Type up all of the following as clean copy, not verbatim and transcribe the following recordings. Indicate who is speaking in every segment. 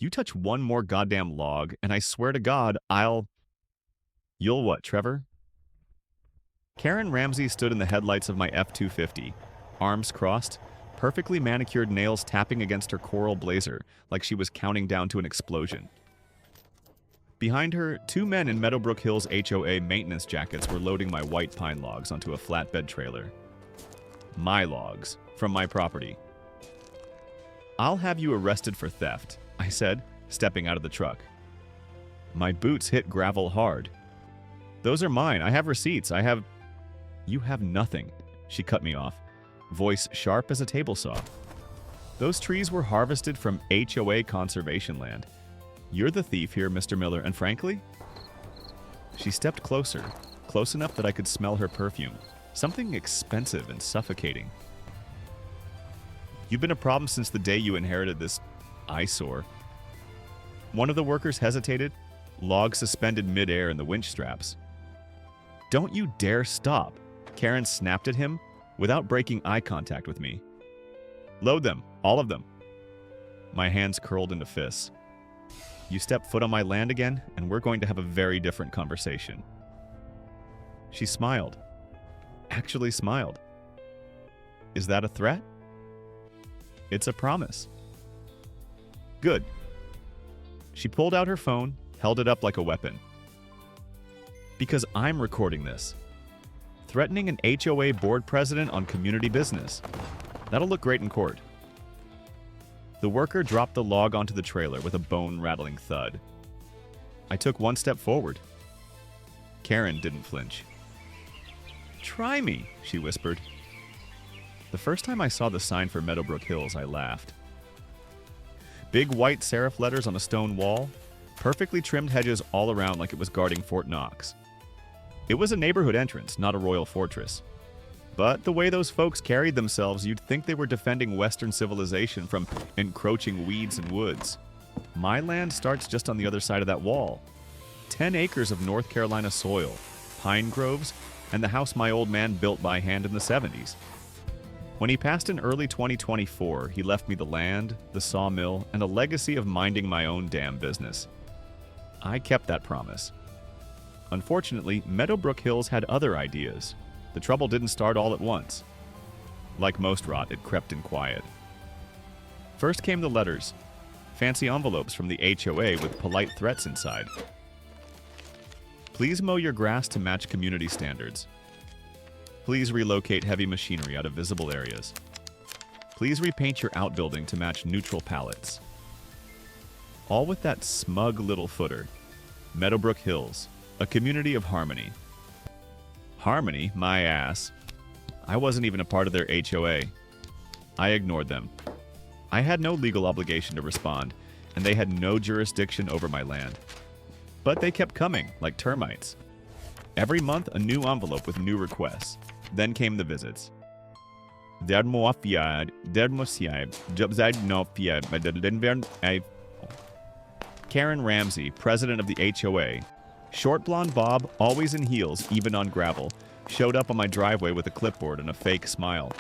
Speaker 1: You touch one more goddamn log, and I swear to God, You'll what, Trevor? Karen Ramsey stood in the headlights of my F-250, arms crossed, perfectly manicured nails tapping against her coral blazer like she was counting down to an explosion. Behind her, two men in Meadowbrook Hills HOA maintenance jackets were loading my white pine logs onto a flatbed trailer. My logs, from my property. "I'll have you arrested for theft," I said, stepping out of the truck. My boots hit gravel hard. "Those are mine. I have receipts. You have nothing," she cut me off, voice sharp as a table saw. "Those trees were harvested from HOA conservation land. You're the thief here, Mr. Miller, and frankly..." She stepped closer, close enough that I could smell her perfume, something expensive and suffocating. "You've been a problem since the day you inherited this eyesore." One of the workers hesitated, log suspended midair in the winch straps. "Don't you dare stop," Karen snapped at him without breaking eye contact with me. "Load them, all of them." My hands curled into fists. "You step foot on my land again, and we're going to have a very different conversation." She smiled. Actually smiled. "Is that a threat?" "It's a promise." "Good." She pulled out her phone, held it up like a weapon. "Because I'm recording this. Threatening an HOA board president on community business. That'll look great in court." The worker dropped the log onto the trailer with a bone-rattling thud. I took one step forward. Karen didn't flinch. "Try me," she whispered. The first time I saw the sign for Meadowbrook Hills, I laughed. Big white serif letters on a stone wall, perfectly trimmed hedges all around like it was guarding Fort Knox. It was a neighborhood entrance, not a royal fortress. But the way those folks carried themselves, you'd think they were defending Western civilization from encroaching weeds and woods. My land starts just on the other side of that wall. 10 acres of North Carolina soil, pine groves, and the house my old man built by hand in the 70s. When he passed in early 2024, he left me the land, the sawmill, and a legacy of minding my own damn business. I kept that promise. Unfortunately, Meadowbrook Hills had other ideas. The trouble didn't start all at once. Like most rot, it crept in quiet. First came the letters, fancy envelopes from the HOA with polite threats inside. "Please mow your grass to match community standards. Please relocate heavy machinery out of visible areas. Please repaint your outbuilding to match neutral palettes." All with that smug little footer. Meadowbrook Hills, a community of harmony. Harmony, my ass. I wasn't even a part of their HOA. I ignored them. I had no legal obligation to respond, and they had no jurisdiction over my land. But they kept coming, like termites. Every month, a new envelope with new requests. Then came the visits. Karen Ramsey, president of the HOA, short blonde bob, always in heels, even on gravel, showed up on my driveway with a clipboard and a fake smile.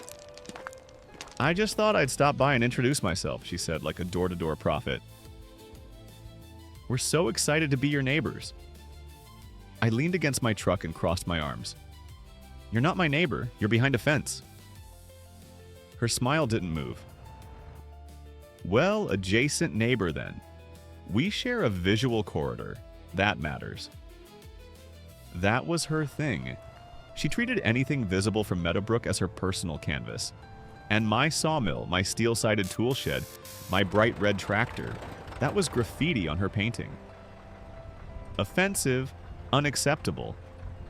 Speaker 1: "I just thought I'd stop by and introduce myself," she said like a door-to-door prophet. "We're so excited to be your neighbors." I leaned against my truck and crossed my arms. "You're not my neighbor. You're behind a fence." Her smile didn't move. "Well, adjacent neighbor then. We share a visual corridor. That matters." That was her thing. She treated anything visible from Meadowbrook as her personal canvas. And my sawmill, my steel-sided tool shed, my bright red tractor, that was graffiti on her painting. "Offensive, unacceptable,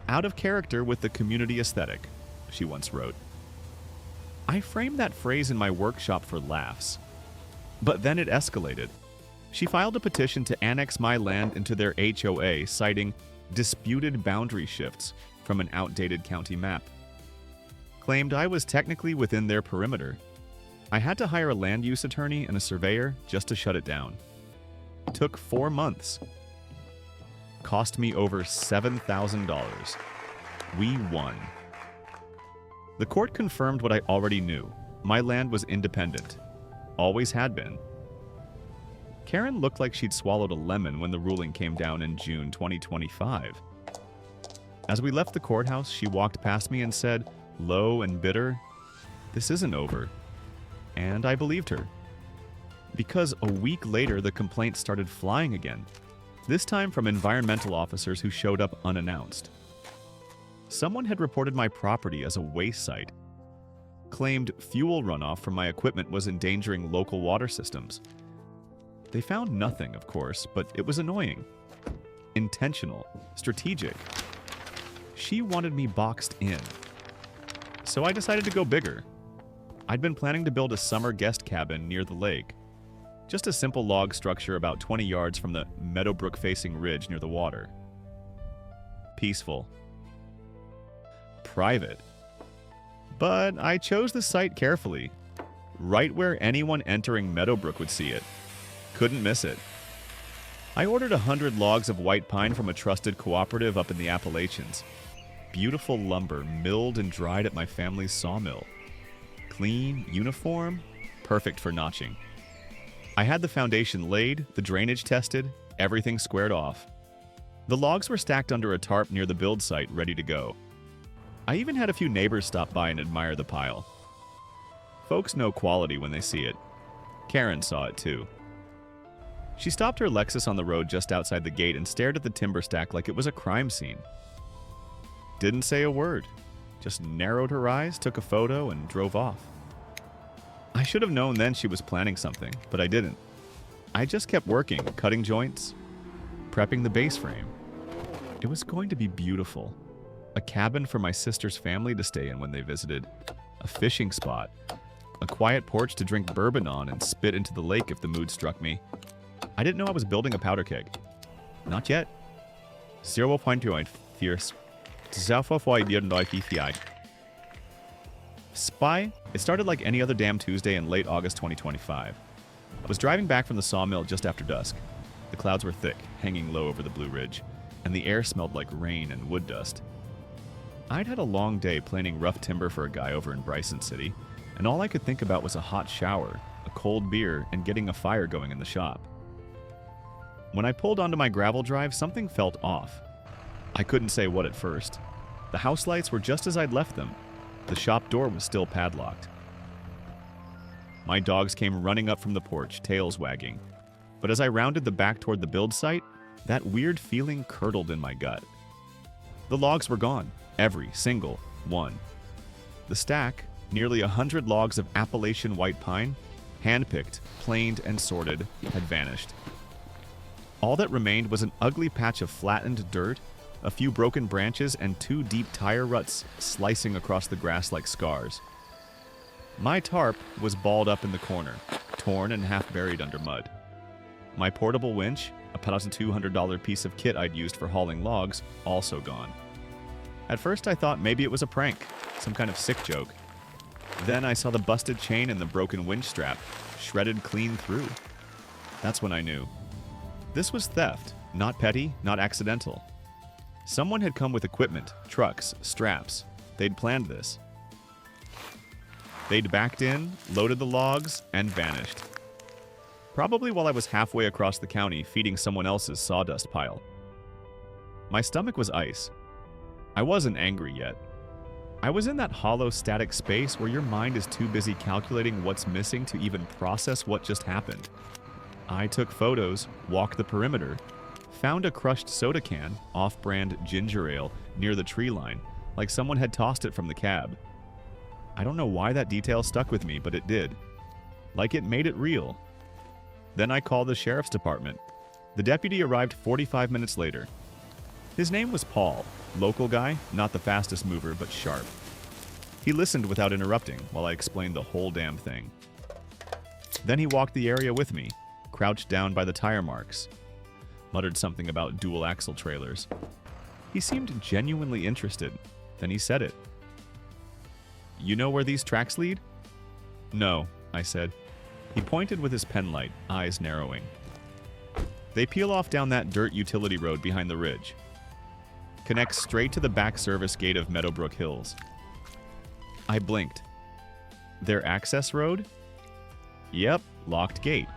Speaker 1: out of character with the community aesthetic," she once wrote. I framed that phrase in my workshop for laughs. But then it escalated. She filed a petition to annex my land into their HOA, citing disputed boundary shifts from an outdated county map. Claimed I was technically within their perimeter. I had to hire a land use attorney and a surveyor just to shut it down. Took 4 months. Cost me over $7,000. We won. The court confirmed what I already knew. My land was independent. Always had been. Karen looked like she'd swallowed a lemon when the ruling came down in June 2025. As we left the courthouse, she walked past me and said, low and bitter, "This isn't over." And I believed her. Because a week later, the complaints started flying again, this time from environmental officers who showed up unannounced. Someone had reported my property as a waste site, claimed fuel runoff from my equipment was endangering local water systems. They found nothing, of course, but it was annoying. Intentional, strategic. She wanted me boxed in. So I decided to go bigger. I'd been planning to build a summer guest cabin near the lake. Just a simple log structure about 20 yards from the Meadowbrook-facing ridge near the water. Peaceful. Private. But I chose the site carefully, right where anyone entering Meadowbrook would see it. Couldn't miss it. I ordered 100 logs of white pine from a trusted cooperative up in the Appalachians. Beautiful lumber milled and dried at my family's sawmill. Clean, uniform, perfect for notching. I had the foundation laid, the drainage tested, everything squared off. The logs were stacked under a tarp near the build site, ready to go. I even had a few neighbors stop by and admire the pile. Folks know quality when they see it. Karen saw it too. She stopped her Lexus on the road just outside the gate and stared at the timber stack like it was a crime scene. Didn't say a word, just narrowed her eyes, took a photo, and drove off. I should have known then she was planning something, but I didn't. I just kept working, cutting joints, prepping the base frame. It was going to be beautiful. A cabin for my sister's family to stay in when they visited, a fishing spot, a quiet porch to drink bourbon on and spit into the lake if the mood struck me. I didn't know I was building a powder keg. Not yet. 0.1 fierce. Spy, it started like any other damn Tuesday in late August 2025. I was driving back from the sawmill just after dusk. The clouds were thick, hanging low over the Blue Ridge, and the air smelled like rain and wood dust. I'd had a long day planing rough timber for a guy over in Bryson City, and all I could think about was a hot shower, a cold beer, and getting a fire going in the shop. When I pulled onto my gravel drive, something felt off. I couldn't say what at first. The house lights were just as I'd left them. The shop door was still padlocked. My dogs came running up from the porch, tails wagging. But as I rounded the back toward the build site, that weird feeling curdled in my gut. The logs were gone, every single one. The stack, nearly 100 logs of Appalachian white pine, handpicked, planed, and sorted, had vanished. All that remained was an ugly patch of flattened dirt, a few broken branches, and 2 deep tire ruts slicing across the grass like scars. My tarp was balled up in the corner, torn and half buried under mud. My portable winch, a $1,200 piece of kit I'd used for hauling logs, also gone. At first I thought maybe it was a prank, some kind of sick joke. Then I saw the busted chain and the broken winch strap, shredded clean through. That's when I knew. This was theft, not petty, not accidental. Someone had come with equipment, trucks, straps. They'd planned this. They'd backed in, loaded the logs, and vanished. Probably while I was halfway across the county feeding someone else's sawdust pile. My stomach was ice. I wasn't angry yet. I was in that hollow, static space where your mind is too busy calculating what's missing to even process what just happened. I took photos, walked the perimeter, found a crushed soda can, off-brand ginger ale, near the tree line, like someone had tossed it from the cab. I don't know why that detail stuck with me, but it did. Like it made it real. Then I called the sheriff's department. The deputy arrived 45 minutes later. His name was Paul, local guy, not the fastest mover, but sharp. He listened without interrupting while I explained the whole damn thing. Then he walked the area with me, crouched down by the tire marks, muttered something about dual axle trailers. He seemed genuinely interested. Then he said it. "You know where these tracks lead?" "No," I said. He pointed with his penlight, eyes narrowing. "They peel off down that dirt utility road behind the ridge. Connects straight to the back service gate of Meadowbrook Hills." I blinked. "Their access road?" "Yep, locked gate.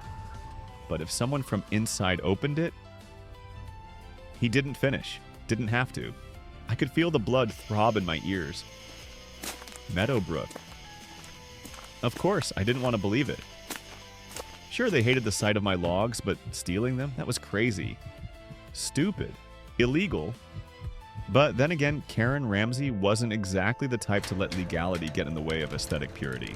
Speaker 1: but if someone from inside opened it, he didn't finish. Didn't have to. I could feel the blood throb in my ears. Meadowbrook. Of course, I didn't want to believe it. Sure, they hated the sight of my logs, but stealing them? That was crazy. Stupid. Illegal. But then again, Karen Ramsey wasn't exactly the type to let legality get in the way of aesthetic purity.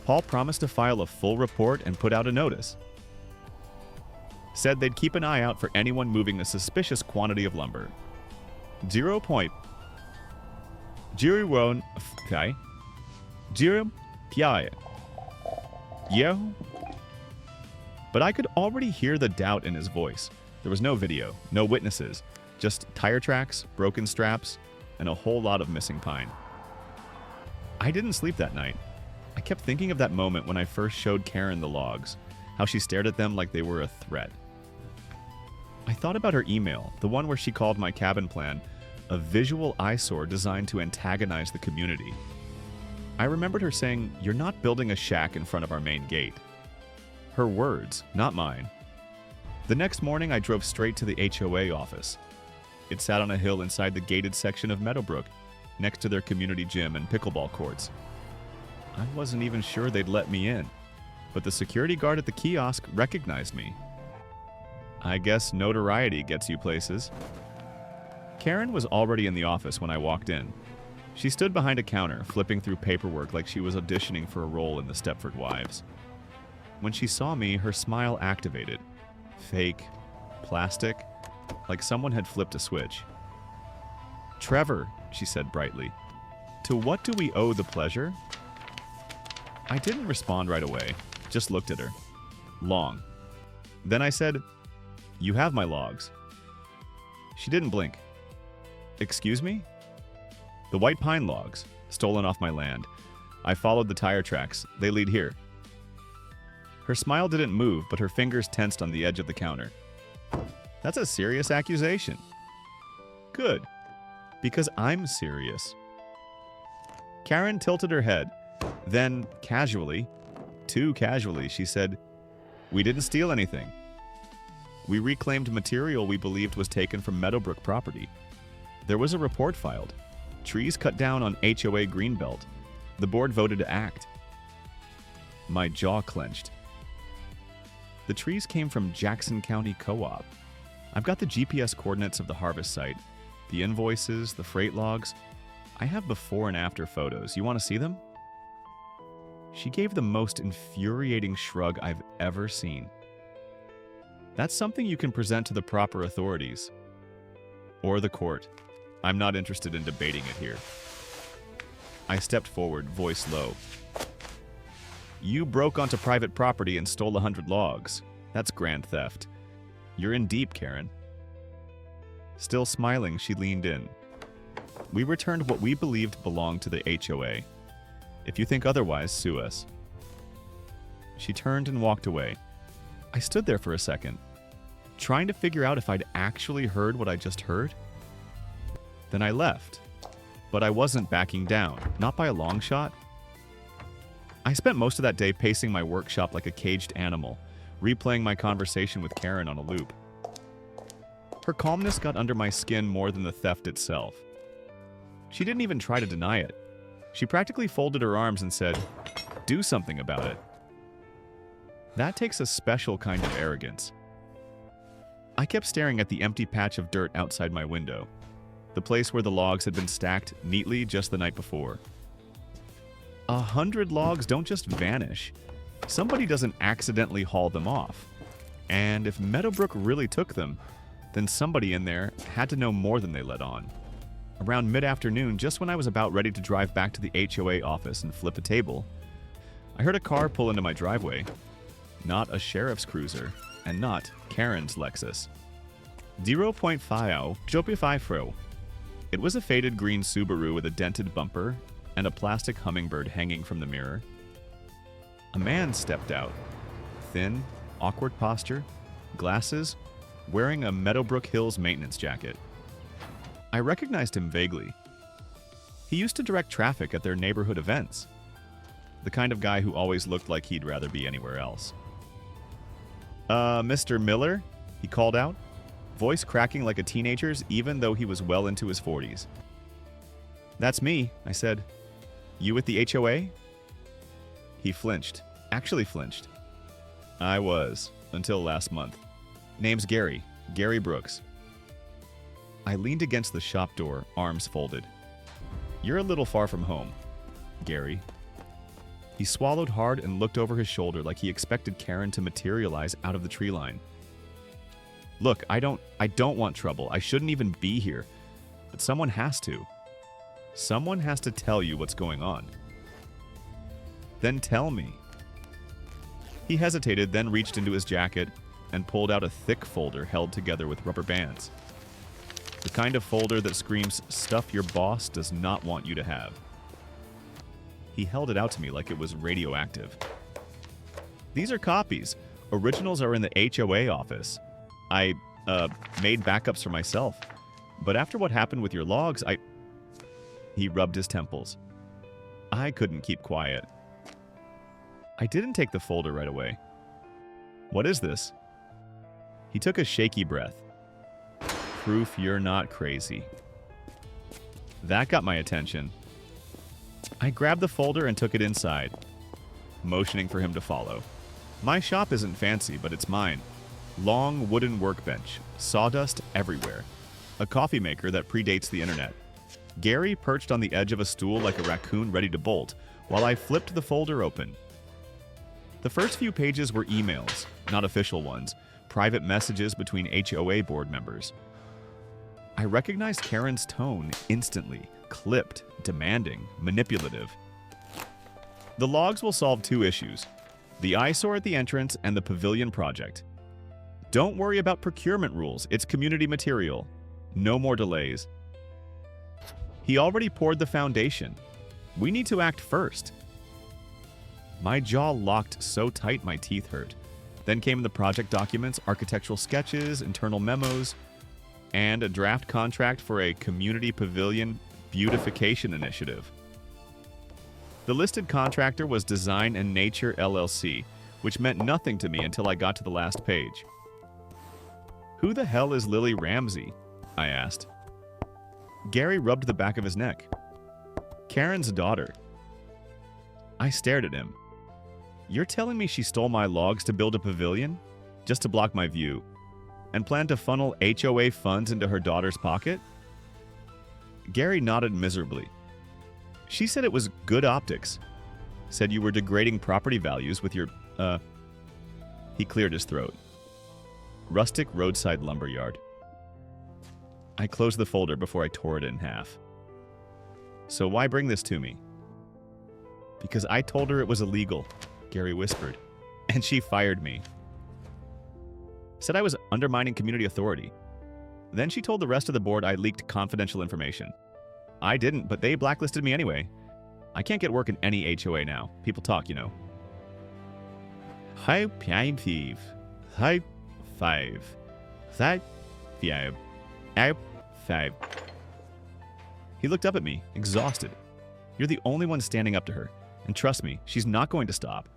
Speaker 1: Paul promised to file a full report and put out a notice. Said they'd keep an eye out for anyone moving a suspicious quantity of lumber. 0.0 Yo. But I could already hear the doubt in his voice. There was no video, no witnesses, just tire tracks, broken straps, and a whole lot of missing pine. I didn't sleep that night. I kept thinking of that moment when I first showed Karen the logs, how she stared at them like they were a threat. I thought about her email, the one where she called my cabin plan a visual eyesore designed to antagonize the community. I remembered her saying, "You're not building a shack in front of our main gate." Her words, not mine. The next morning, I drove straight to the HOA office. It sat on a hill inside the gated section of Meadowbrook, next to their community gym and pickleball courts. I wasn't even sure they'd let me in, but the security guard at the kiosk recognized me. I guess notoriety gets you places. Karen was already in the office when I walked in. She stood behind a counter, flipping through paperwork like she was auditioning for a role in the Stepford Wives. When she saw me, her smile activated. Fake, plastic, like someone had flipped a switch. "Trevor," she said brightly, "to what do we owe the pleasure?" I didn't respond right away, just looked at her. Long. Then I said, "You have my logs." She didn't blink. "Excuse me?" "The white pine logs, stolen off my land. I followed the tire tracks. They lead here." Her smile didn't move, but her fingers tensed on the edge of the counter. "That's a serious accusation." "Good, because I'm serious." Karen tilted her head. Then, casually, too casually, she said, "We didn't steal anything. We reclaimed material we believed was taken from Meadowbrook property. There was a report filed. Trees cut down on HOA Greenbelt. The board voted to act." My jaw clenched. The trees came from Jackson County Co-op. I've got the GPS coordinates of the harvest site, the invoices, the freight logs. I have before and after photos. You want to see them? She gave the most infuriating shrug I've ever seen. "That's something you can present to the proper authorities. Or the court. I'm not interested in debating it here." I stepped forward, voice low. "You broke onto private property and stole 100 logs. That's grand theft. You're in deep, Karen." Still smiling, she leaned in. "We returned what we believed belonged to the HOA. If you think otherwise, sue us." She turned and walked away. I stood there for a second, trying to figure out if I'd actually heard what I just heard. Then I left, but I wasn't backing down, not by a long shot. I spent most of that day pacing my workshop like a caged animal, replaying my conversation with Karen on a loop. Her calmness got under my skin more than the theft itself. She didn't even try to deny it. She practically folded her arms and said, "Do something about it." That takes a special kind of arrogance. I kept staring at the empty patch of dirt outside my window, the place where the logs had been stacked neatly just the night before. 100 logs don't just vanish. Somebody doesn't accidentally haul them off. And if Meadowbrook really took them, then somebody in there had to know more than they let on. Around mid-afternoon, just when I was about ready to drive back to the HOA office and flip a table, I heard a car pull into my driveway. Not a sheriff's cruiser, and not Karen's Lexus. 0.5 Jopify. It was a faded green Subaru with a dented bumper and a plastic hummingbird hanging from the mirror. A man stepped out. Thin, awkward posture, glasses, wearing a Meadowbrook Hills maintenance jacket. I recognized him vaguely. He used to direct traffic at their neighborhood events. The kind of guy who always looked like he'd rather be anywhere else. Mr. Miller? He called out, voice cracking like a teenager's even though he was well into his 40s. That's me, I said. You with the HOA? He flinched. Actually flinched. I was, until last month. Name's Gary. Gary Brooks. I leaned against the shop door, arms folded. You're a little far from home, Gary. He swallowed hard and looked over his shoulder like he expected Karen to materialize out of the tree line. Look, I don't want trouble. I shouldn't even be here. But someone has to. Someone has to tell you what's going on. Then tell me. He hesitated, then reached into his jacket and pulled out a thick folder held together with rubber bands. The kind of folder that screams stuff your boss does not want you to have. He held it out to me like it was radioactive. These are copies. Originals are in the HOA office. I made backups for myself. But after what happened with your logs, He rubbed his temples. I couldn't keep quiet. I didn't take the folder right away. What is this? He took a shaky breath. Proof you're not crazy. That got my attention. I grabbed the folder and took it inside, motioning for him to follow. My shop isn't fancy, but it's mine. Long wooden workbench, sawdust everywhere. A coffee maker that predates the internet. Gary perched on the edge of a stool like a raccoon ready to bolt, while I flipped the folder open. The first few pages were emails, not official ones, private messages between HOA board members. I recognized Karen's tone instantly, clipped, demanding, manipulative. The logs will solve two issues, the eyesore at the entrance and the pavilion project. Don't worry about procurement rules, it's community material. No more delays. He already poured the foundation. We need to act first. My jaw locked so tight my teeth hurt. Then came the project documents, architectural sketches, internal memos, and a draft contract for a community pavilion beautification initiative. The listed contractor was Design and Nature LLC, which meant nothing to me until I got to the last page. Who the hell is Lily Ramsey? I asked. Gary rubbed the back of his neck. Karen's daughter. I stared at him. You're telling me she stole my logs to build a pavilion? Just to block my view? And planned to funnel HOA funds into her daughter's pocket? Gary nodded miserably. She said it was good optics. Said you were degrading property values with your, He cleared his throat. Rustic roadside lumberyard. I closed the folder before I tore it in half. So why bring this to me? Because I told her it was illegal, Gary whispered, and she fired me. Said I was undermining community authority. Then she told the rest of the board I leaked confidential information. I didn't, but they blacklisted me anyway. I can't get work in any HOA now. People talk, you know. High five. High five. High five. High five. He looked up at me, exhausted. You're the only one standing up to her. And trust me, she's not going to stop.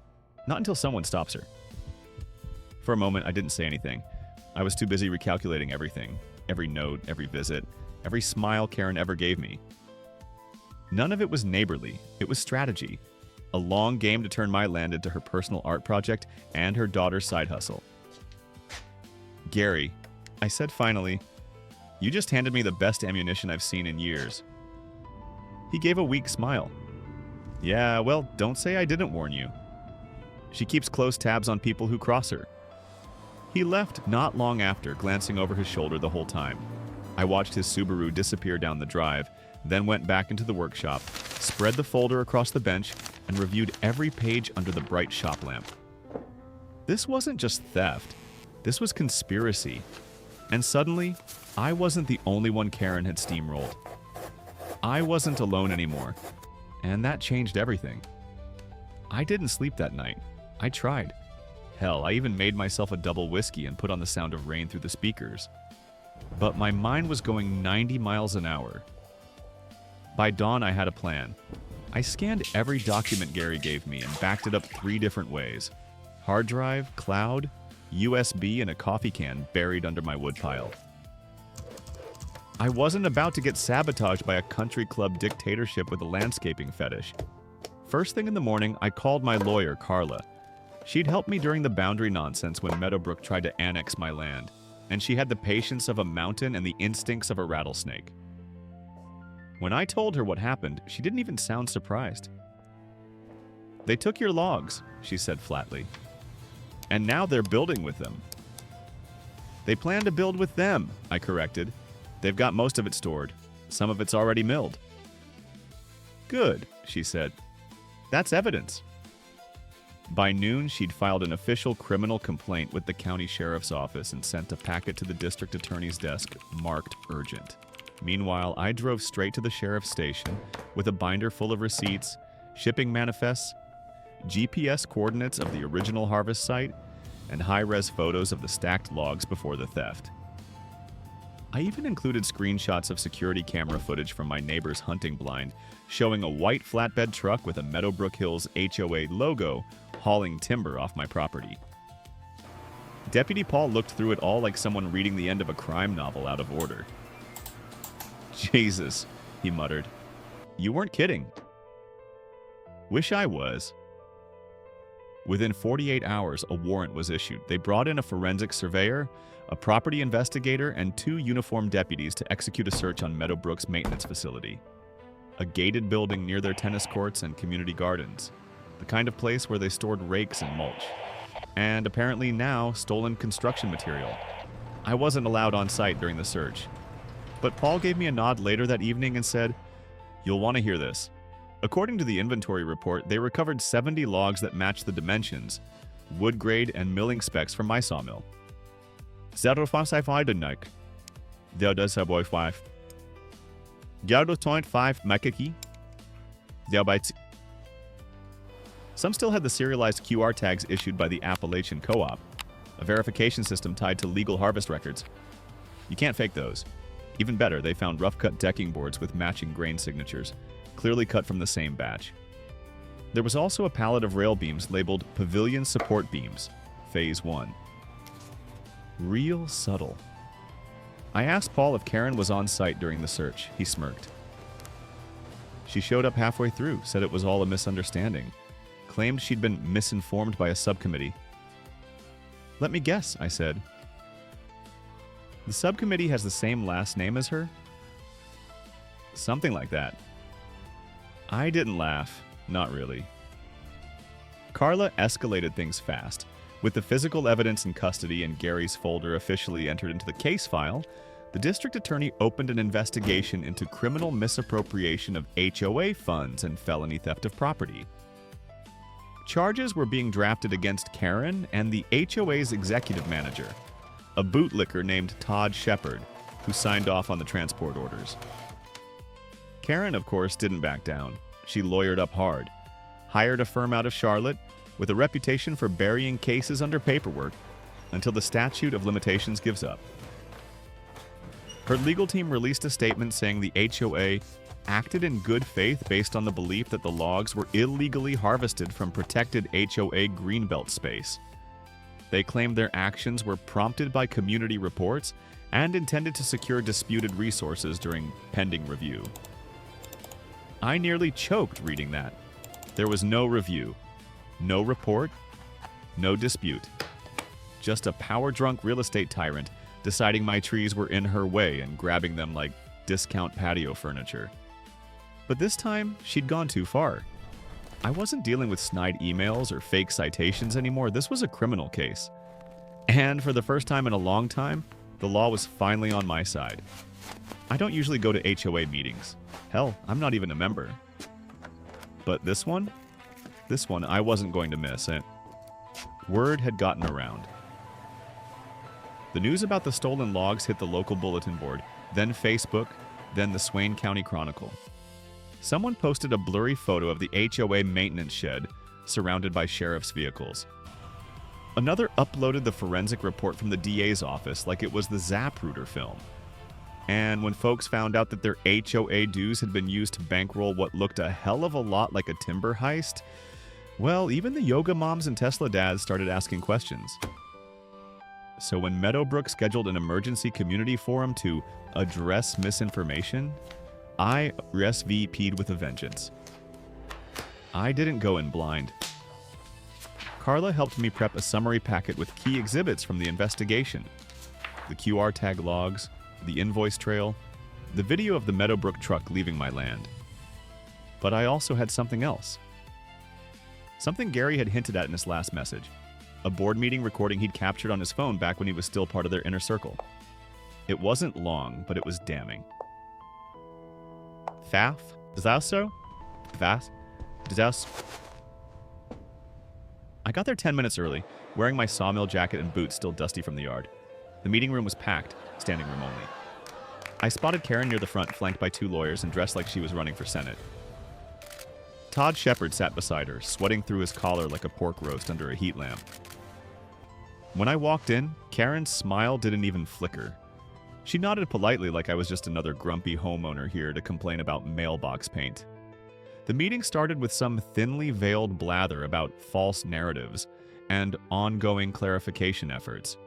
Speaker 1: Not until someone stops her. For a moment, I didn't say anything. I was too busy recalculating everything. Every note, every visit, every smile Karen ever gave me. None of it was neighborly. It was strategy. A long game to turn my land into her personal art project and her daughter's side hustle. Gary, I said finally, you just handed me the best ammunition I've seen in years. He gave a weak smile. Yeah, well, don't say I didn't warn you. She keeps close tabs on people who cross her. He left not long after, glancing over his shoulder the whole time. I watched his Subaru disappear down the drive, then went back into the workshop, spread the folder across the bench, and reviewed every page under the bright shop lamp. This wasn't just theft. This was conspiracy. And suddenly, I wasn't the only one Karen had steamrolled. I wasn't alone anymore. And that changed everything. I didn't sleep that night. I tried. Hell, I even made myself a double whiskey and put on the sound of rain through the speakers. But my mind was going 90 miles an hour. By dawn, I had a plan. I scanned every document Gary gave me and backed it up 3 different ways. Hard drive, cloud, USB, and a coffee can buried under my woodpile. I wasn't about to get sabotaged by a country club dictatorship with a landscaping fetish. First thing in the morning, I called my lawyer, Carla. She'd helped me during the boundary nonsense when Meadowbrook tried to annex my land, and she had the patience of a mountain and the instincts of a rattlesnake. When I told her what happened, she didn't even sound surprised. "They took your logs," she said flatly. "And now they're building with them." "They plan to build with them," I corrected. "They've got most of it stored. Some of it's already milled." "Good," she said. "That's evidence." By noon, she'd filed an official criminal complaint with the county sheriff's office and sent a packet to the district attorney's desk marked urgent. Meanwhile, I drove straight to the sheriff's station with a binder full of receipts, shipping manifests, GPS coordinates of the original harvest site, and high-res photos of the stacked logs before the theft. I even included screenshots of security camera footage from my neighbor's hunting blind, showing a white flatbed truck with a Meadowbrook Hills HOA logo hauling timber off my property. Deputy Paul looked through it all like someone reading the end of a crime novel out of order. "Jesus," he muttered. "You weren't kidding." "Wish I was." Within 48 hours, a warrant was issued. They brought in a forensic surveyor, a property investigator, and 2 uniformed deputies to execute a search on Meadowbrook's maintenance facility. A gated building near their tennis courts and community gardens, the kind of place where they stored rakes and mulch. And apparently now, stolen construction material. I wasn't allowed on site during the search. But Paul gave me a nod later that evening and said, "You'll want to hear this." According to the inventory report, they recovered 70 logs that matched the dimensions, wood grade, and milling specs from my sawmill. Some still had the serialized QR tags issued by the Appalachian Co-op, a verification system tied to legal harvest records. You can't fake those. Even better, they found rough-cut decking boards with matching grain signatures, clearly cut from the same batch. There was also a pallet of rail beams labeled Pavilion Support Beams, Phase 1. Real subtle. I asked Paul if Karen was on site during the search. He smirked. She showed up halfway through, said it was all a misunderstanding, claimed she'd been misinformed by a subcommittee. "Let me guess," I said. "The subcommittee has the same last name as her?" "Something like that." I didn't laugh. Not really. Carla escalated things fast. With the physical evidence in custody and Gary's folder officially entered into the case file, the district attorney opened an investigation into criminal misappropriation of HOA funds and felony theft of property. Charges were being drafted against Karen and the HOA's executive manager, a bootlicker named Todd Shepard, who signed off on the transport orders. Karen, of course, didn't back down. She lawyered up hard, hired a firm out of Charlotte with a reputation for burying cases under paperwork until the statute of limitations gives up. Her legal team released a statement saying the HOA acted in good faith based on the belief that the logs were illegally harvested from protected HOA greenbelt space. They claimed their actions were prompted by community reports and intended to secure disputed resources during pending review. I nearly choked reading that. There was no review, no report, no dispute. Just a power-drunk real estate tyrant deciding my trees were in her way and grabbing them like discount patio furniture. But this time, she'd gone too far. I wasn't dealing with snide emails or fake citations anymore. This was a criminal case. And for the first time in a long time, the law was finally on my side. I don't usually go to HOA meetings. Hell, I'm not even a member. But this one, I wasn't going to miss it. Word had gotten around. The news about the stolen logs hit the local bulletin board, then Facebook, then the Swain County Chronicle. Someone posted a blurry photo of the HOA maintenance shed, surrounded by sheriff's vehicles. Another uploaded the forensic report from the DA's office like it was the Zapruder film. And when folks found out that their HOA dues had been used to bankroll what looked a hell of a lot like a timber heist, well, even the yoga moms and Tesla dads started asking questions. So when Meadowbrook scheduled an emergency community forum to address misinformation, I RSVP'd with a vengeance. I didn't go in blind. Carla helped me prep a summary packet with key exhibits from the investigation. The QR tag logs, the invoice trail, the video of the Meadowbrook truck leaving my land. But I also had something else. Something Gary had hinted at in his last message. A board meeting recording he'd captured on his phone back when he was still part of their inner circle. It wasn't long, but it was damning. Faf? Disaster? Vas? Disaster? I got there 10 minutes early, wearing my sawmill jacket and boots still dusty from the yard. The meeting room was packed, standing room only. I spotted Karen near the front, flanked by 2 lawyers and dressed like she was running for Senate. Todd Shepard sat beside her, sweating through his collar like a pork roast under a heat lamp. When I walked in, Karen's smile didn't even flicker. She nodded politely like I was just another grumpy homeowner here to complain about mailbox paint. The meeting started with some thinly veiled blather about false narratives and ongoing clarification efforts.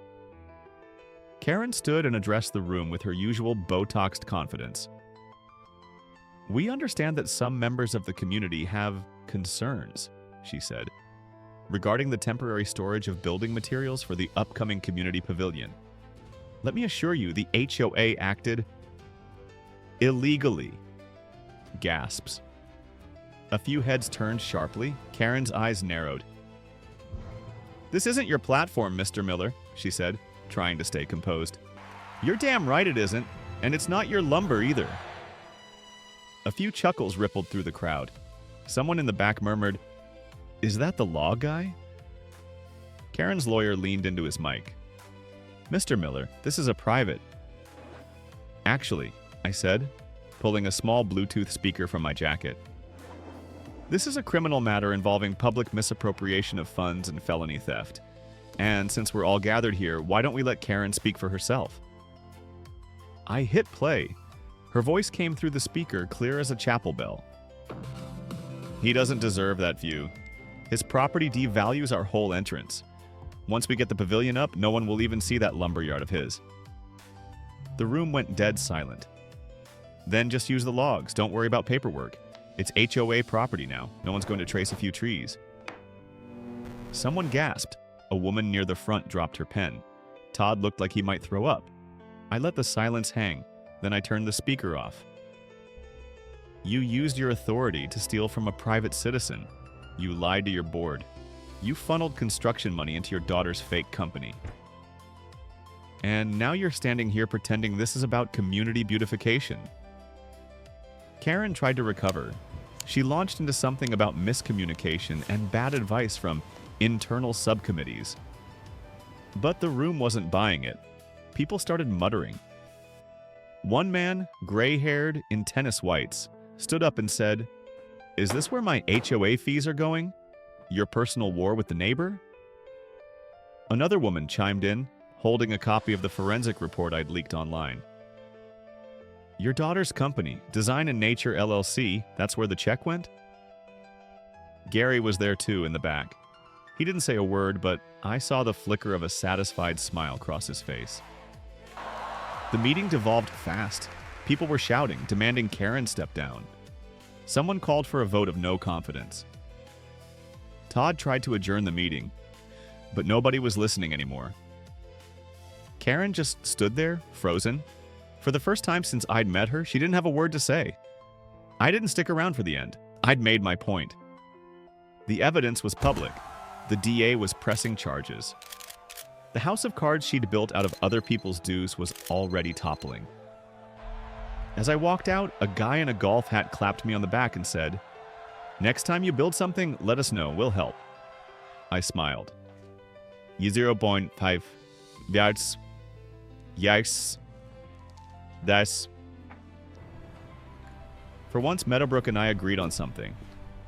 Speaker 1: Karen stood and addressed the room with her usual Botoxed confidence. "We understand that some members of the community have concerns," she said, "regarding the temporary storage of building materials for the upcoming community pavilion. Let me assure you, the HOA acted illegally." Gasps. A few heads turned sharply. Karen's eyes narrowed. "This isn't your platform, Mr. Miller," she said, trying to stay composed. "You're damn right it isn't, and it's not your lumber either." A few chuckles rippled through the crowd. Someone in the back murmured, "Is that the law guy?" Karen's lawyer leaned into his mic. "Mr. Miller, this is a private." "Actually," I said, pulling a small Bluetooth speaker from my jacket. "This is a criminal matter involving public misappropriation of funds and felony theft. And since we're all gathered here, why don't we let Karen speak for herself?" I hit play. Her voice came through the speaker clear as a chapel bell. "He doesn't deserve that view. His property devalues our whole entrance. Once we get the pavilion up, no one will even see that lumberyard of his." The room went dead silent. "Then just use the logs. Don't worry about paperwork. It's HOA property now. No one's going to trace a few trees." Someone gasped. A woman near the front dropped her pen. Todd looked like he might throw up. I let the silence hang. Then I turned the speaker off. "You used your authority to steal from a private citizen. You lied to your board. You funneled construction money into your daughter's fake company. And now you're standing here pretending this is about community beautification." Karen tried to recover. She launched into something about miscommunication and bad advice from internal subcommittees. But the room wasn't buying it. People started muttering. One man, gray-haired, in tennis whites, stood up and said, "Is this where my HOA fees are going? Your personal war with the neighbor?" Another woman chimed in, holding a copy of the forensic report I'd leaked online. "Your daughter's company, Design and Nature LLC, that's where the check went?" Gary was there too in the back. He didn't say a word, but I saw the flicker of a satisfied smile cross his face. The meeting devolved fast. People were shouting, demanding Karen step down. Someone called for a vote of no confidence. Todd tried to adjourn the meeting, but nobody was listening anymore. Karen just stood there, frozen. For the first time since I'd met her, she didn't have a word to say. I didn't stick around for the end. I'd made my point. The evidence was public. The DA was pressing charges. The house of cards she'd built out of other people's dues was already toppling. As I walked out, a guy in a golf hat clapped me on the back and said, "Next time you build something, let us know. We'll help." I smiled. 0.5 yards. Yes. That's... For once, Meadowbrook and I agreed on something.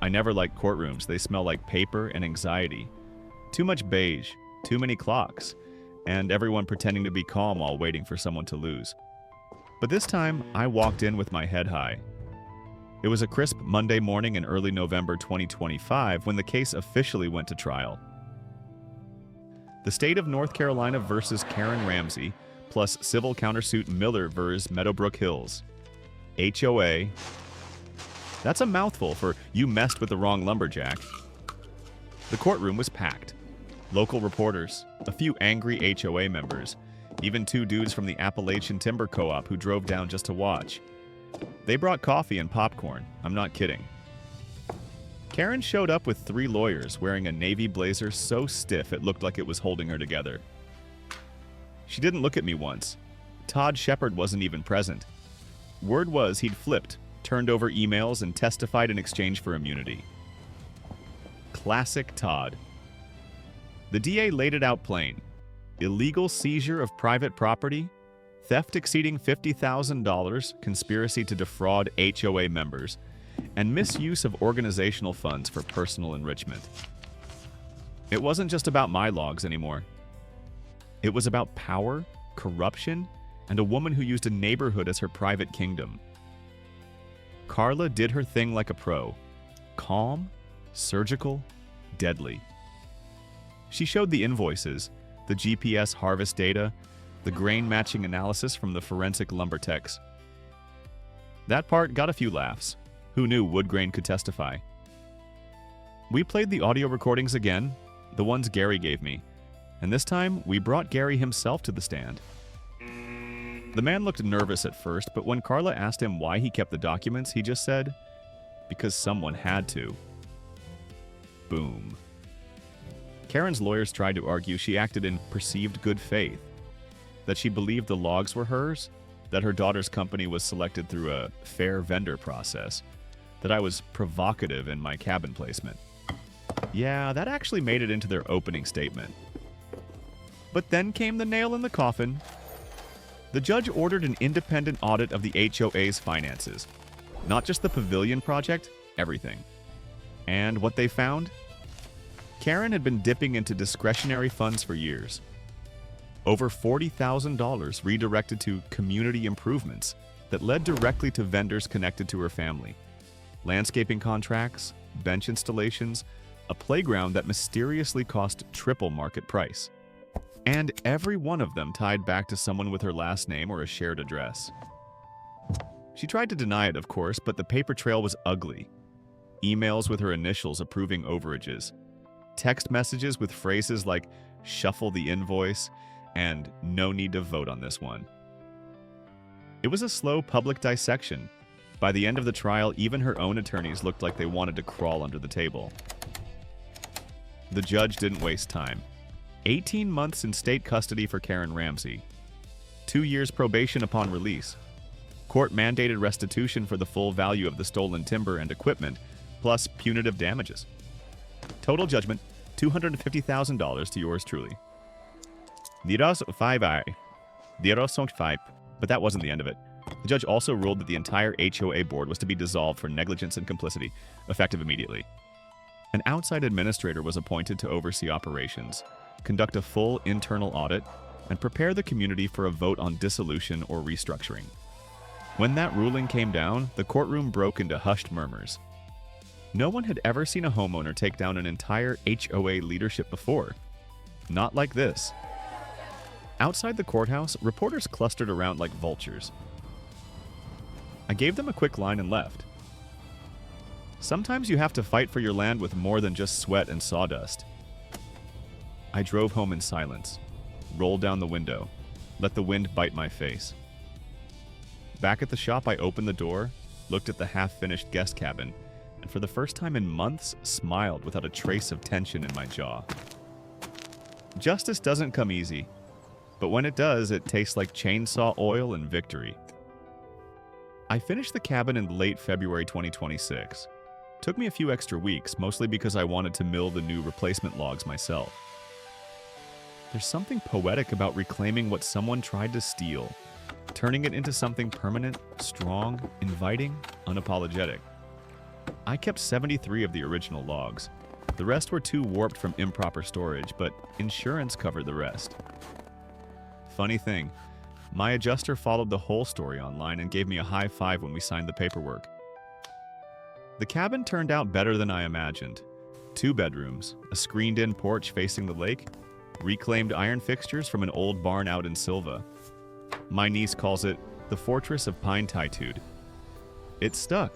Speaker 1: I never liked courtrooms. They smell like paper and anxiety. Too much beige, too many clocks, and everyone pretending to be calm while waiting for someone to lose. But this time, I walked in with my head high. It was a crisp Monday morning in early November 2025 when the case officially went to trial. The state of North Carolina versus Karen Ramsey, plus civil countersuit Miller versus Meadowbrook Hills. HOA. That's a mouthful for you messed with the wrong lumberjack. The courtroom was packed. Local reporters, a few angry HOA members, even two dudes from the Appalachian Timber Co-op who drove down just to watch. They brought coffee and popcorn. I'm not kidding. Karen showed up with 3 lawyers wearing a navy blazer so stiff it looked like it was holding her together. She didn't look at me once. Todd Shepard wasn't even present. Word was he'd flipped, turned over emails, and testified in exchange for immunity. Classic Todd. The DA laid it out plain. Illegal seizure of private property, theft exceeding $50,000, conspiracy to defraud HOA members, and misuse of organizational funds for personal enrichment. It wasn't just about my logs anymore. It was about power, corruption, and a woman who used a neighborhood as her private kingdom. Carla did her thing like a pro. Calm, surgical, deadly. She showed the invoices, the GPS harvest data, the grain matching analysis from the forensic lumber techs. That part got a few laughs. Who knew wood grain could testify? We played the audio recordings again, the ones Gary gave me, and this time we brought Gary himself to the stand. The man looked nervous at first, but when Carla asked him why he kept the documents, he just said, "Because someone had to." Boom. Karen's lawyers tried to argue she acted in perceived good faith, that she believed the logs were hers, that her daughter's company was selected through a fair vendor process, that I was provocative in my cabin placement. Yeah, that actually made it into their opening statement. But then came the nail in the coffin. The judge ordered an independent audit of the HOA's finances. Not just the pavilion project, everything. And what they found? Karen had been dipping into discretionary funds for years. Over $40,000 redirected to community improvements that led directly to vendors connected to her family. Landscaping contracts, bench installations, a playground that mysteriously cost triple market price. And every one of them tied back to someone with her last name or a shared address. She tried to deny it, of course, but the paper trail was ugly. Emails with her initials approving overages. Text messages with phrases like, "shuffle the invoice," and "no need to vote on this one." It was a slow public dissection. By the end of the trial, even her own attorneys looked like they wanted to crawl under the table. The judge didn't waste time. 18 months in state custody for Karen Ramsey. 2 years probation upon release. Court-mandated restitution for the full value of the stolen timber and equipment, plus punitive damages. Total judgment, $250,000 to yours truly. But that wasn't the end of it. The judge also ruled that the entire HOA board was to be dissolved for negligence and complicity, effective immediately. An outside administrator was appointed to oversee operations, conduct a full internal audit, and prepare the community for a vote on dissolution or restructuring. When that ruling came down, the courtroom broke into hushed murmurs. No one had ever seen a homeowner take down an entire HOA leadership before. Not like this. Outside the courthouse, reporters clustered around like vultures. I gave them a quick line and left. Sometimes you have to fight for your land with more than just sweat and sawdust. I drove home in silence, rolled down the window, let the wind bite my face. Back at the shop, I opened the door, looked at the half-finished guest cabin, and for the first time in months, smiled without a trace of tension in my jaw. Justice doesn't come easy, but when it does, it tastes like chainsaw oil and victory. I finished the cabin in late February 2026. Took me a few extra weeks, mostly because I wanted to mill the new replacement logs myself. There's something poetic about reclaiming what someone tried to steal, turning it into something permanent, strong, inviting, unapologetic. I kept 73 of the original logs. The rest were too warped from improper storage, but insurance covered the rest. Funny thing, my adjuster followed the whole story online and gave me a high five when we signed the paperwork. The cabin turned out better than I imagined. 2 bedrooms, a screened-in porch facing the lake, reclaimed iron fixtures from an old barn out in Silva. My niece calls it the Fortress of Pine-Titude. It stuck.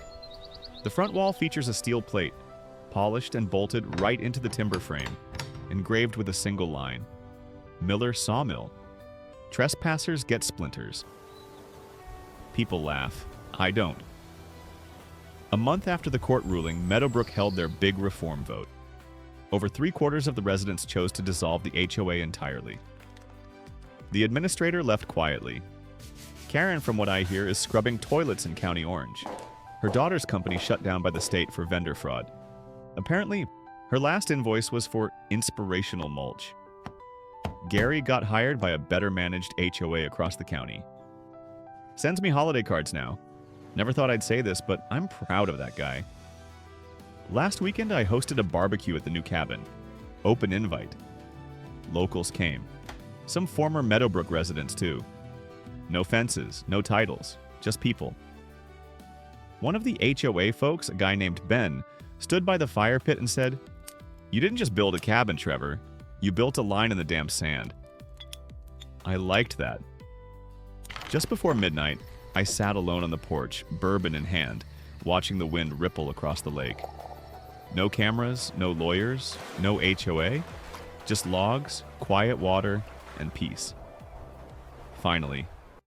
Speaker 1: The front wall features a steel plate, polished and bolted right into the timber frame, engraved with a single line: Miller Sawmill. Trespassers get splinters. People laugh. I don't. A month after the court ruling, Meadowbrook held their big reform vote. Over 3/4 of the residents chose to dissolve the HOA entirely. The administrator left quietly. Karen, from what I hear, is scrubbing toilets in County Orange. Her daughter's company shut down by the state for vendor fraud. Apparently, her last invoice was for inspirational mulch. Gary got hired by a better-managed HOA across the county. Sends me holiday cards now. Never thought I'd say this, but I'm proud of that guy. Last weekend, I hosted a barbecue at the new cabin. Open invite. Locals came. Some former Meadowbrook residents, too. No fences, no titles, just people. One of the HOA folks, a guy named Ben, stood by the fire pit and said, "You didn't just build a cabin, Trevor. You built a line in the damn sand." I liked that. Just before midnight, I sat alone on the porch, bourbon in hand, watching the wind ripple across the lake. No cameras, no lawyers, no HOA, just logs, quiet water, and peace. Finally,